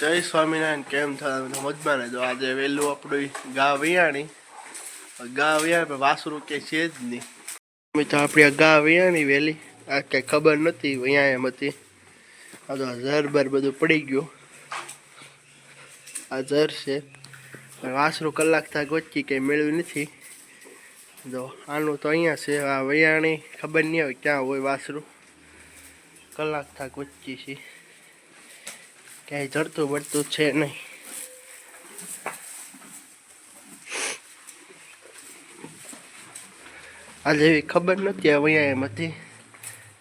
જય સ્વામિનારાયણ. કેમ થાય મજમાં ને? જો આજે વહેલું આપણું ગા વિયાણી વાસરું કે છે જ નહીં. તો આપણી ગા વિયાણી વહેલી આ કંઈ ખબર નથી અહીંયા એમ હતી. આ તો ઝરબર બધું પડી ગયું. આ ઝર છે વાસરું કલાક થાય ગોચી કંઈ મેળવ્યું નથી. જો આનું તો અહીંયા છે. આ વયાણી ખબર નહીં હોય ક્યાં હોય વાસરું. કલાક થાય ગોચી છે, ક્યાંય જડતું પડતું છે નહીં. આજે એવી ખબર નથી અહીંયા એમ હતી.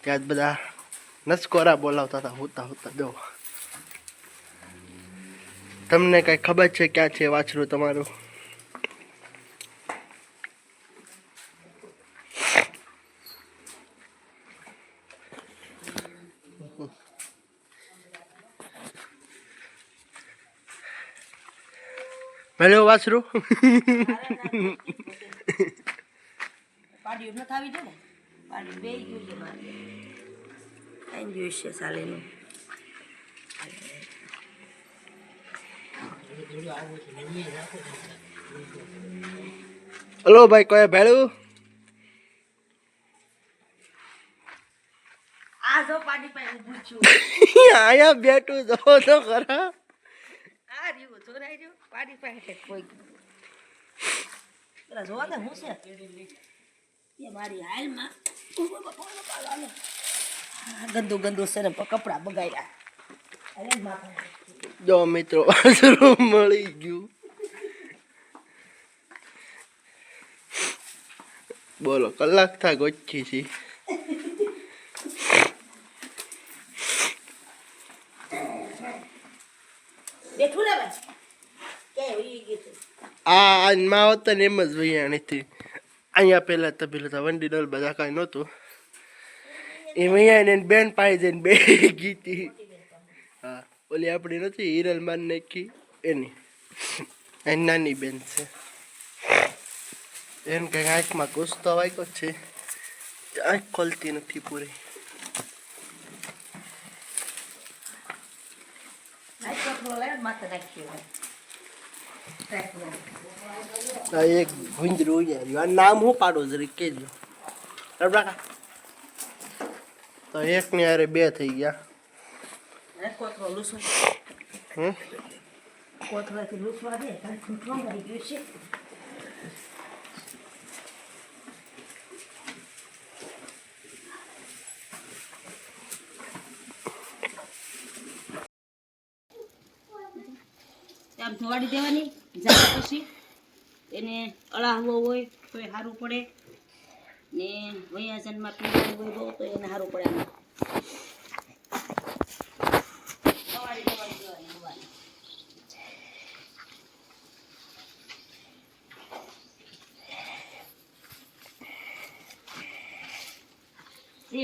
ત્યાં બધા નસકોરા બોલાવતા હતા હોતા હોતા. દો તમને કઈ ખબર છે ક્યાં છે વાછરું તમારું? હેલો વાછરું. પાડ્યું નથી આવી જાય ને, પાડ્યું બે ગયું છે મારે આઈ ગયું છે સાલીનું. હલો ભાઈ, કોઈ ભેળું? આ જો પાડી પાસે ઊભું છું. આયા બેઠું જો તો ખરા. આ રહ્યું ચોરાઈ રહ્યું પાડી પાસે કોઈ પેલા જોવા દે હું છે એ મારી હાલમાં ગંદુ ગંદુ છે ને કપડા બગાડ્યા. જો મિત્રો વાછરું મળી ગયું. બોલો કલાક થા ગોચી છી. બેઠું ને બસ કે ઉઈ ગયું. આ માં હોતા ને એમ જ વૈયાણીથી અહીંયા પહેલાં તો વંડી ડોલ બધા કાંઈ નહોતું. એ વૈયાને બેન પાઈ જઈને બે ગીતી. હા, ઓલી આપણી નથી હિરલ માન નાખી એની નાની બેન છે. એને કંઈક આંખમાં ગુસ્સો વાગ્યો છે, આંખ ખોલતી નથી પૂરી. એક ભૂંજરું આ નામ હું પાડું જરી કેજો. તો એક ને યારે બે થઈ ગયા. આમ ધોવાડી દેવાની જાય પછી એને અળાવવો હોય તો એ સારું પડે ને વયાજનમાં પીવાનું હોય બહુ તો એને સારું પડે. ધોવાડી દેવાની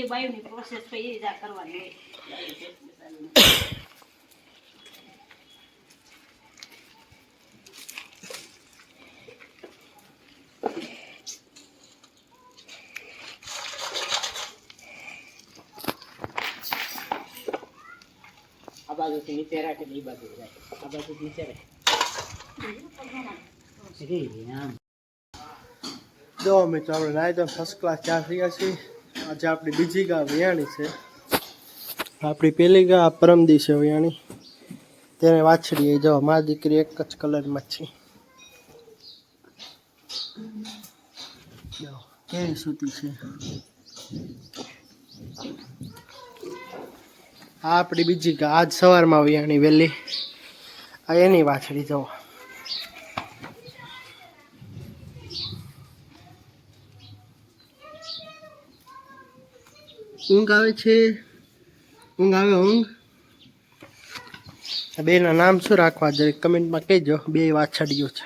એ બાયુની પ્રોસેસ તો એ જ કરવાની હોય. આ બાજુથી નીચે રાખે ને એ બાજુ જાય. આ બાજુ નીચે રાખે. જો મિત્રો આપણે નાઈ તો ફર્સ્ટ ક્લાસ ચા થયા છીએ. આજે આપણી બીજી ગા વિયાણી છે. આપણી પહેલી ગા પરમ દિવસે વિયાણી. તેને વાછડી જો મા દીકરી એક જ કલરમાં છે. કેવી સૂતી છે. આ આપણી બીજી ગા આજ સવારમાં વિયાણી વહેલી. આ એની વાછડી જો. ઊંઘ આવે છે, ઊંઘ આવે ઊંઘ. બેના નામ શું રાખવા જરીક કમેન્ટમાં કહેજો. બે વાછડીઓ છે.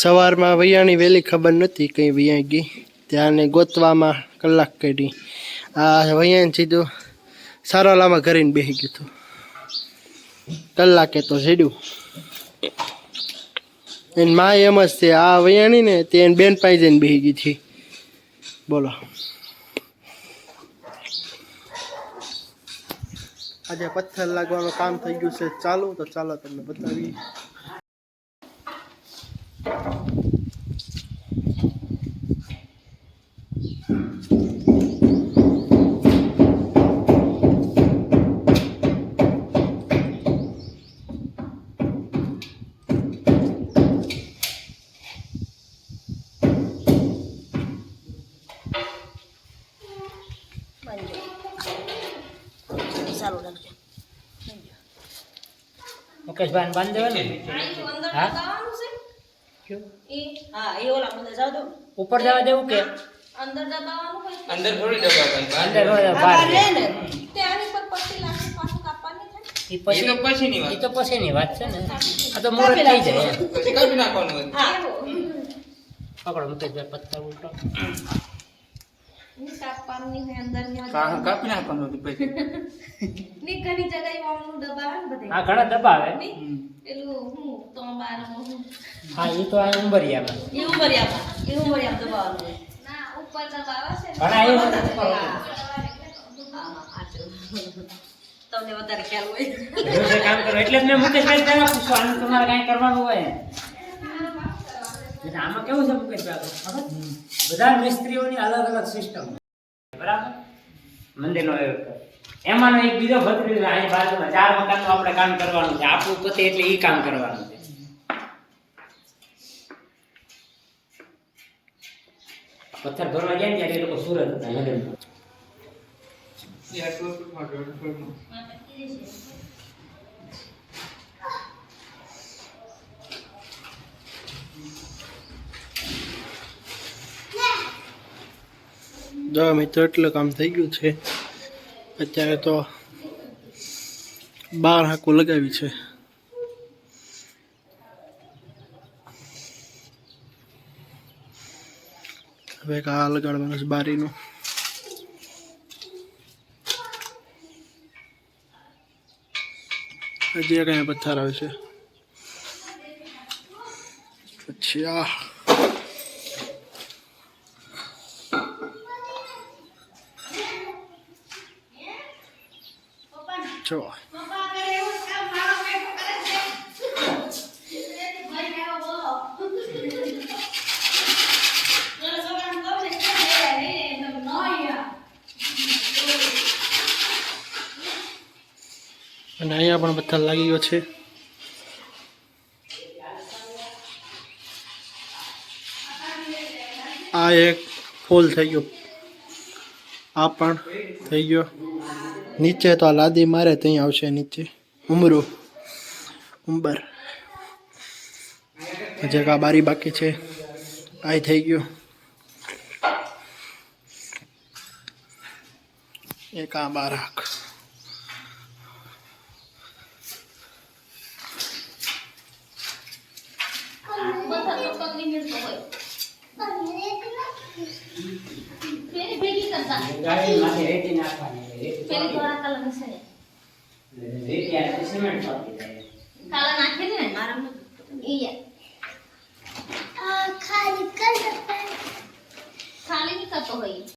સવારમાં વૈયાણી વહેલી ખબર નથી કંઈ વૈયા ગઈ. ત્યાંને ગોતવામાં કલાક કાઢી. આ વૈયાને સીધું સારાલામાં ઘરીને બેસી ગયું હતું. કલાકે તો સીડ્યું. એની માં એમ જ છે. આ વૈયાણી ને તે બેન પાઈ જઈને બેસી ગઈ હતી. બોલો આજે પથ્થર લાગવાનું કામ થઈ ગયું છે ચાલુ, તો ચાલો તમને બતાવી. ચાલુ રાખજો. મુકેશભાઈ બાંધ દેવાનું. હા હા એ ઓલા અંદર જાવ દો. ઉપર જવા દેવું કે અંદર દબાવવાનું હોય. અંદર થોડી દબાવવાની અંદર હોય આ બહાર લે ને તે આની પર પટ્ટી લાગી પાછું કાપવાની થાય. ઈ એ તો પછીની ઈ વાત. તો પછીની વાત છે ને. આ તો મુહૂર્ત થઈ જાય. પછી કાપી નાખવાનું હોય. હા પકડો મુકેશભાઈ પથ્થર ઉલટો. ની કાપવાની હોય અંદર ની કાપી નાખવાનું હતું પછી. ની ઘણી જગ્યાએ ઓમનું દબાવે ને બધે આ ઘણા દબાવે. પેલું હું તોંબાનું હા ઈ તો આ ઉંબરિયામાં. એ ઉમરિયામાં દબાવવાનું હોય. ના ઉપર દબાવે છે ઘણા એવું હા આટલું તમને વધારે ખ્યાલ હોય. એવું કામ કરો એટલે જ મેં મુકેશભાઈ તને પૂછ્યું આનું તમારે કાંઈ કરવાનું હોય. એટલે આમાં કેવું છે મુકેશભાઈ ખબર? બધા મિસ્ત્રીઓની અલગ અલગ સિસ્ટમ બરાબર. મંદિરનો એમાંનો એક બીજો ભત્રીજો અહીં બાજુમાં 4 મકાનનું આપણે કામ કરવાનું છે. આપણું પતે એટલે ઈ કામ કરવાનું છે. પથ્થર ભરવા ગયા ને ત્યારે એ લોકો સુરત હતા લગ્નમાં. જો મિત્રો એટલું કામ થઈ ગયું છે. અત્યારે તો 12 હાંકું લગાવી છે. હવે આ લગાડવાનું છે બારીનું. હજી કઈ પથ્થર આવે છે. પછી આ જો અને અહીંયા પણ પથ્થર લાગી ગયો છે. આ એક ફૂલ થઈ ગયો, આ પણ થઈ ગયો. નીચે તો આ લાદી મારે ત્યાં આવશે નીચે ઉંબર. જે કા બારી બાકી છે આ થઈ ગયું. એક આ 12 હાંક. બધા તો પગની મિલતો હોય પેલી ભેગી કરતા ગાડીમાંથી રેતી નાખવાની. રેતી પેલી થોડા કલર છે રેતી આ સિમેન્ટ પાકી જાય. કાલા નાખેલી ને મારા ઈ ખાલી કલર ખાલી ની કરતો હોય